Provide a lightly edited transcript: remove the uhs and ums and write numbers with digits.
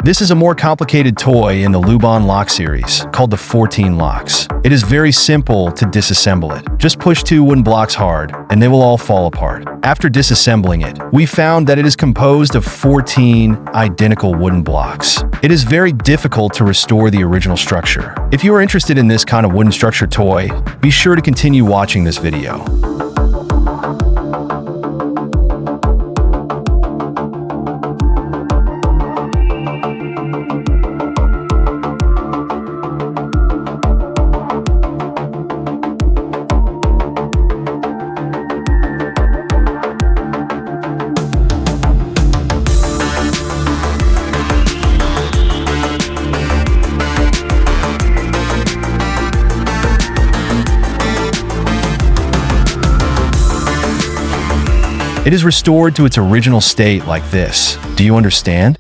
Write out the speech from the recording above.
This is a more complicated toy in the Luban Lock series, called the 14 locks. It is very simple to disassemble it. Just push 2 wooden blocks hard, and they will all fall apart. After disassembling it, we found that it is composed of 14 identical wooden blocks. It is very difficult to restore the original structure. If you are interested in this kind of wooden structure toy, be sure to continue watching this video. It is restored to its original state like this. Do you understand?